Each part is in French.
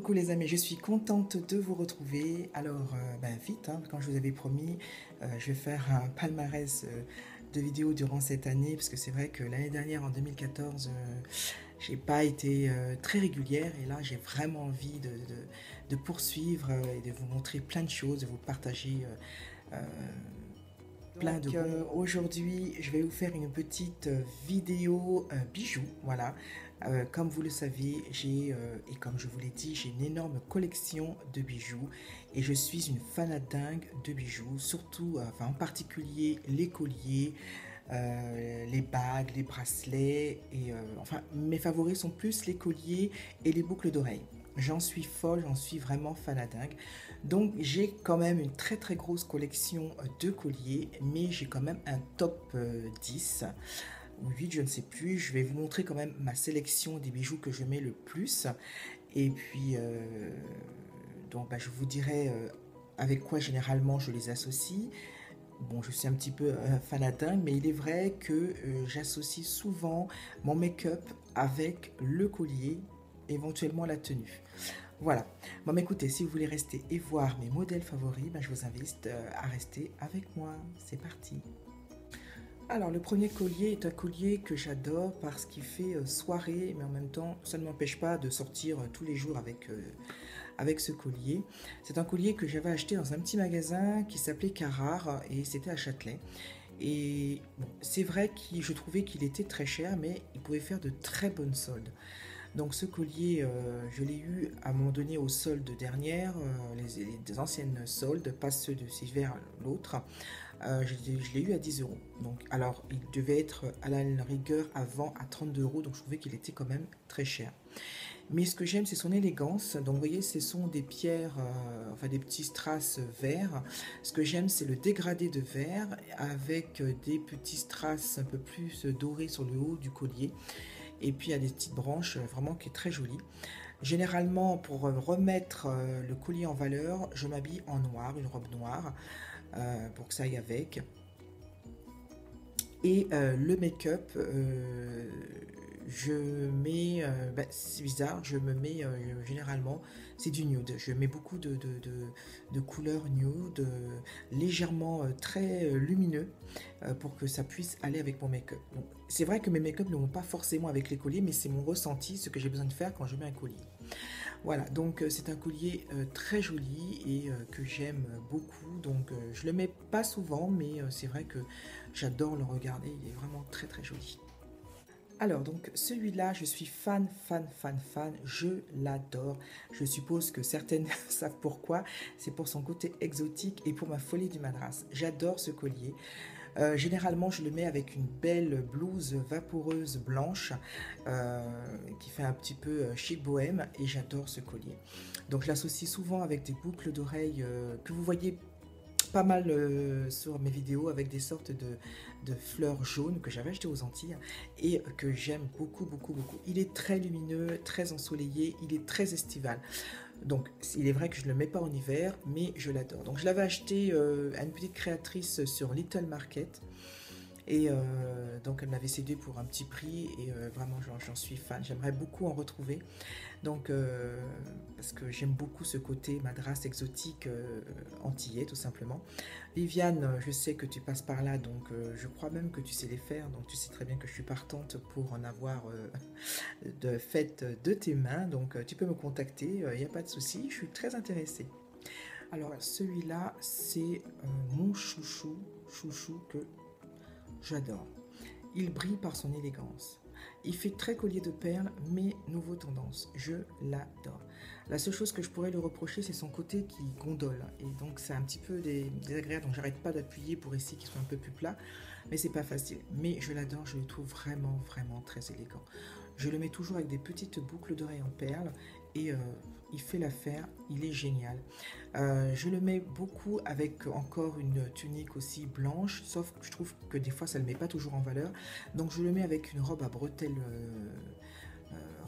Coucou les amis, je suis contente de vous retrouver. Alors, vite, hein, comme je vous avais promis, je vais faire un palmarès de vidéos durant cette année, parce que c'est vrai que l'année dernière, en 2014, j'ai pas été très régulière, et là, j'ai vraiment envie de poursuivre et de vous montrer plein de choses, de vous partager plein de bons. Aujourd'hui, je vais vous faire une petite vidéo bijoux, voilà. Comme vous le savez, et comme je vous l'ai dit, j'ai une énorme collection de bijoux et je suis une fanat dingue de bijoux, surtout, enfin en particulier les colliers, les bagues, les bracelets, et enfin mes favoris sont plus les colliers et les boucles d'oreilles. J'en suis folle, j'en suis vraiment fanat dingue. Donc j'ai quand même une très très grosse collection de colliers, mais j'ai quand même un top 10 ou 8, je ne sais plus. Je vais vous montrer quand même ma sélection des bijoux que je mets le plus. Et puis, donc je vous dirai avec quoi généralement je les associe. Bon, je suis un petit peu fanatin, mais il est vrai que j'associe souvent mon make-up avec le collier, éventuellement la tenue. Voilà. Bon, mais écoutez, si vous voulez rester et voir mes modèles favoris, je vous invite à rester avec moi. C'est parti. Alors, le premier collier est un collier que j'adore parce qu'il fait soirée, mais en même temps, ça ne m'empêche pas de sortir tous les jours avec ce collier. C'est un collier que j'avais acheté dans un petit magasin qui s'appelait Carrare et c'était à Châtelet. Et bon, c'est vrai que je trouvais qu'il était très cher, mais il pouvait faire de très bonnes soldes. Donc ce collier, je l'ai eu à un moment donné aux soldes dernières, les anciennes soldes, pas ceux de ces vers, l'autre. Je l'ai eu à 10 euros. Donc, alors, il devait être à la rigueur avant à 32 euros, donc je trouvais qu'il était quand même très cher. Mais ce que j'aime, c'est son élégance. Donc, vous voyez, ce sont des pierres, enfin des petits strass verts. Ce que j'aime, c'est le dégradé de verre avec des petits strass un peu plus dorés sur le haut du collier. Et puis, il y a des petites branches vraiment qui est très jolie. Généralement, pour remettre le collier en valeur, je m'habille en noir, une robe noire, pour que ça aille avec. Et le make-up, je mets, c'est bizarre, je me mets généralement, c'est du nude. Je mets beaucoup de couleurs nude, légèrement très lumineux, pour que ça puisse aller avec mon make-up. C'est vrai que mes make-up ne vont pas forcément avec les colliers, mais c'est mon ressenti, ce que j'ai besoin de faire quand je mets un collier. Voilà, donc c'est un collier très joli et que j'aime beaucoup. Donc je le mets pas souvent, mais c'est vrai que j'adore le regarder. Il est vraiment très très joli. Alors donc celui-là, je suis fan, fan, fan, fan. Je l'adore. Je suppose que certaines savent pourquoi. C'est pour son côté exotique et pour ma folie du madras. J'adore ce collier. Généralement, je le mets avec une belle blouse vaporeuse blanche qui fait un petit peu chic bohème et j'adore ce collier. Donc, je l'associe souvent avec des boucles d'oreilles que vous voyez pas mal sur mes vidéos avec des sortes de fleurs jaunes que j'avais achetées aux Antilles et que j'aime beaucoup, beaucoup, beaucoup. Il est très lumineux, très ensoleillé, il est très estival. Donc, il est vrai que je ne le mets pas en hiver, mais je l'adore. Donc, je l'avais acheté à une petite créatrice sur Little Market. Et donc, elle m'avait cédé pour un petit prix. Et vraiment, j'en suis fan. J'aimerais beaucoup en retrouver. Donc, parce que j'aime beaucoup ce côté madras exotique antillais, tout simplement. Viviane, je sais que tu passes par là. Donc, je crois même que tu sais les faire. Donc, tu sais très bien que je suis partante pour en avoir de fait de tes mains. Donc, tu peux me contacter. Il n'y a pas de souci. Je suis très intéressée. Alors, celui-là, c'est mon chouchou. Chouchou que j'adore. Il brille par son élégance. Il fait très collier de perles, mais nouveau tendance. Je l'adore. La seule chose que je pourrais lui reprocher, c'est son côté qui gondole. Et donc, c'est un petit peu désagréable. Donc, j'arrête pas d'appuyer pour essayer qu'il soit un peu plus plat. Mais c'est pas facile. Mais je l'adore. Je le trouve vraiment, vraiment très élégant. Je le mets toujours avec des petites boucles d'oreilles en perles. Et il fait l'affaire. Il est génial. Je le mets beaucoup avec encore une tunique aussi blanche, sauf que je trouve que des fois ça ne le met pas toujours en valeur. Donc je le mets avec une robe à bretelles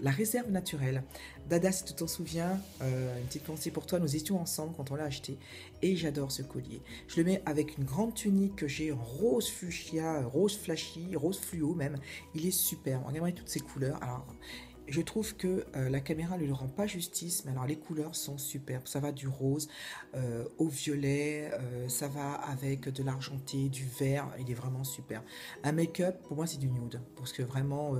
la réserve naturelle. Dada, si tu t'en souviens, une petite pensée pour toi, nous étions ensemble quand on l'a acheté et j'adore ce collier. Je le mets avec une grande tunique que j'ai en rose fuchsia, rose flashy, rose fluo même. Il est super. Regardez toutes ces couleurs. Alors, je trouve que la caméra ne lui rend pas justice, mais alors les couleurs sont superbes. Ça va du rose au violet, ça va avec de l'argenté, du vert, il est vraiment super. Un make-up, pour moi c'est du nude, parce que vraiment,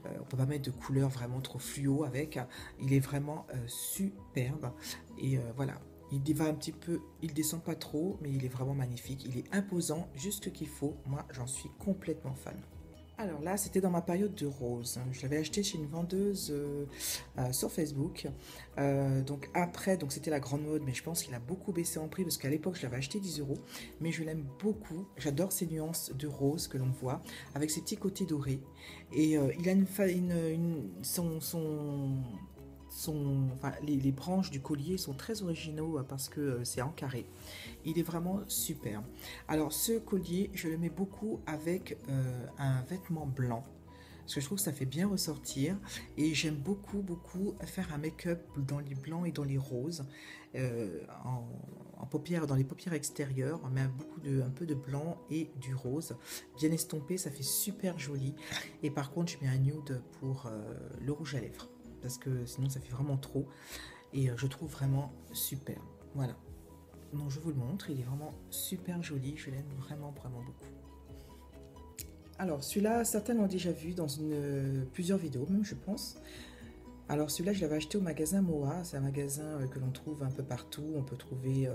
on peut pas mettre de couleurs vraiment trop fluo avec. Il est vraiment superbe. Et voilà, il va un petit peu, il descend pas trop, mais il est vraiment magnifique. Il est imposant, juste ce qu'il faut. Moi, j'en suis complètement fan. Alors là, c'était dans ma période de rose. Je l'avais acheté chez une vendeuse sur Facebook. Donc après, donc c'était la grande mode, mais je pense qu'il a beaucoup baissé en prix parce qu'à l'époque, je l'avais acheté 10 euros. Mais je l'aime beaucoup. J'adore ces nuances de rose que l'on voit avec ses petits côtés dorés. Et il a enfin, les branches du collier sont très originaux parce que c'est en carré. Il est vraiment super. Alors ce collier, je le mets beaucoup avec un vêtement blanc. Parce que je trouve que ça fait bien ressortir. Et j'aime beaucoup faire un make-up dans les blancs et dans les roses. En paupières, dans les paupières extérieures, on met un peu de blanc et du rose. Bien estompé, ça fait super joli. Et par contre, je mets un nude pour le rouge à lèvres. Parce que sinon, ça fait vraiment trop. Et je trouve vraiment super. Voilà. Donc je vous le montre, il est vraiment super joli, je l'aime vraiment beaucoup. Alors celui-là, certains l'ont déjà vu dans plusieurs vidéos même je pense. Alors celui-là, je l'avais acheté au magasin Moa, c'est un magasin que l'on trouve un peu partout, on peut trouver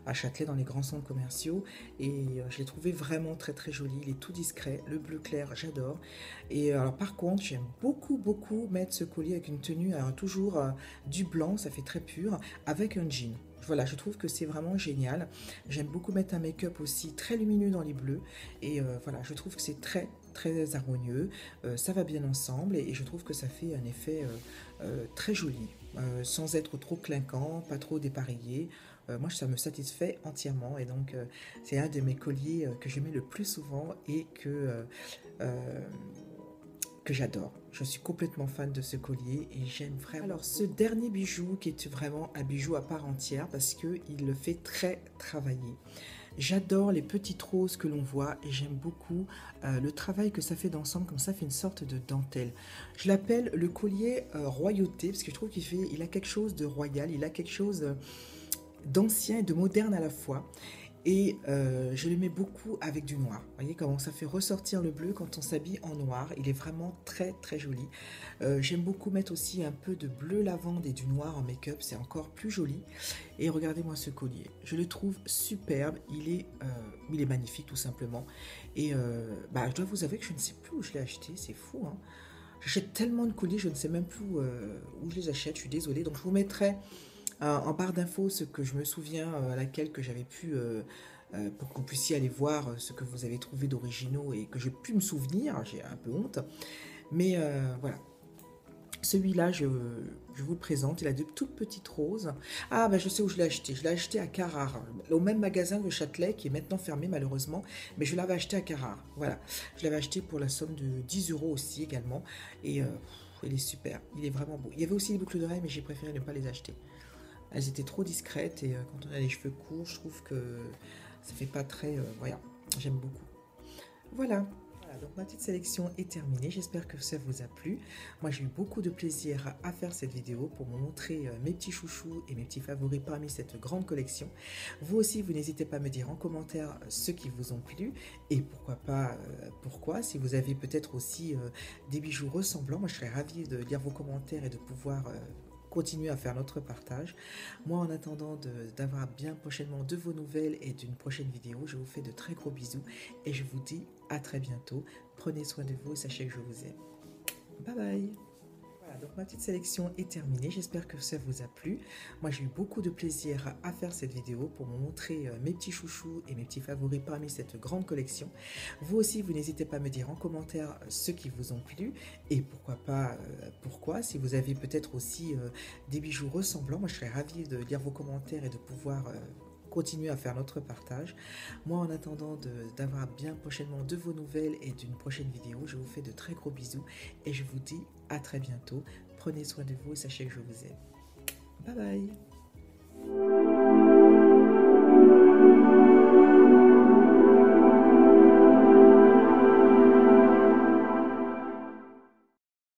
à Châtelet dans les grands centres commerciaux et je l'ai trouvé vraiment très joli, il est tout discret, le bleu clair, j'adore. Et alors par contre, j'aime beaucoup mettre ce collier avec une tenue, alors toujours du blanc, ça fait très pur, avec un jean. Voilà, je trouve que c'est vraiment génial. J'aime beaucoup mettre un make-up aussi très lumineux dans les bleus et voilà, je trouve que c'est très harmonieux, ça va bien ensemble et je trouve que ça fait un effet très joli, sans être trop clinquant, pas trop dépareillé. Moi, ça me satisfait entièrement et donc c'est un de mes colliers que je mets le plus souvent et euh, que j'adore. Je suis complètement fan de ce collier et j'aime vraiment. Alors, ce dernier bijou qui est vraiment un bijou à part entière parce qu'il le fait très travailler. J'adore les petites roses que l'on voit et j'aime beaucoup le travail que ça fait d'ensemble, comme ça fait une sorte de dentelle. Je l'appelle le collier royauté parce que je trouve il a quelque chose de royal, il a quelque chose d'ancien et de moderne à la fois. Et je le mets beaucoup avec du noir. Vous voyez comment ça fait ressortir le bleu quand on s'habille en noir. Il est vraiment très joli. J'aime beaucoup mettre aussi un peu de bleu lavande et du noir en make-up. C'est encore plus joli. Et regardez-moi ce collier. Je le trouve superbe. Il est magnifique tout simplement. Et je dois vous avouer que je ne sais plus où je l'ai acheté. C'est fou, hein. J'achète tellement de colliers, je ne sais même plus où je les achète. Je suis désolée. Donc je vous mettrai en barre d'infos ce que je me souviens à laquelle que j'avais pu pour que vous puissiez aller voir ce que vous avez trouvé d'originaux et que j'ai pu me souvenir, j'ai un peu honte, mais voilà. Celui-là, je vous le présente, il a de toutes petites roses. Ah, je sais où je l'ai acheté à Carrare, au même magasin que Châtelet, qui est maintenant fermé malheureusement, mais je l'avais acheté à Carrare, voilà. Je l'avais acheté pour la somme de 10 euros aussi également, et il est super, il est vraiment beau. Il y avait aussi les boucles d'oreilles, mais j'ai préféré ne pas les acheter. Elles étaient trop discrètes et quand on a les cheveux courts, je trouve que ça fait pas très... voilà, j'aime beaucoup. Voilà. Voilà, donc ma petite sélection est terminée. J'espère que ça vous a plu. Moi, j'ai eu beaucoup de plaisir à faire cette vidéo pour vous montrer mes petits chouchous et mes petits favoris parmi cette grande collection. Vous aussi, vous n'hésitez pas à me dire en commentaire ceux qui vous ont plu et pourquoi pas, pourquoi. Si vous avez peut-être aussi des bijoux ressemblants, moi, je serais ravie de lire vos commentaires et de pouvoir... continuer à faire notre partage. Moi, en attendant d'avoir bien prochainement de vos nouvelles et d'une prochaine vidéo, je vous fais de très gros bisous et je vous dis à très bientôt. Prenez soin de vous et sachez que je vous aime. Bye bye. Voilà, donc ma petite sélection est terminée. J'espère que ça vous a plu. Moi, j'ai eu beaucoup de plaisir à faire cette vidéo pour vous montrer mes petits chouchous et mes petits favoris parmi cette grande collection. Vous aussi, vous n'hésitez pas à me dire en commentaire ceux qui vous ont plu et pourquoi pas, pourquoi. Si vous avez peut-être aussi des bijoux ressemblants, moi, je serais ravie de lire vos commentaires et de pouvoir... continuer à faire notre partage. Moi, en attendant d'avoir bien prochainement de vos nouvelles et d'une prochaine vidéo, je vous fais de très gros bisous et je vous dis à très bientôt. Prenez soin de vous et sachez que je vous aime. Bye bye.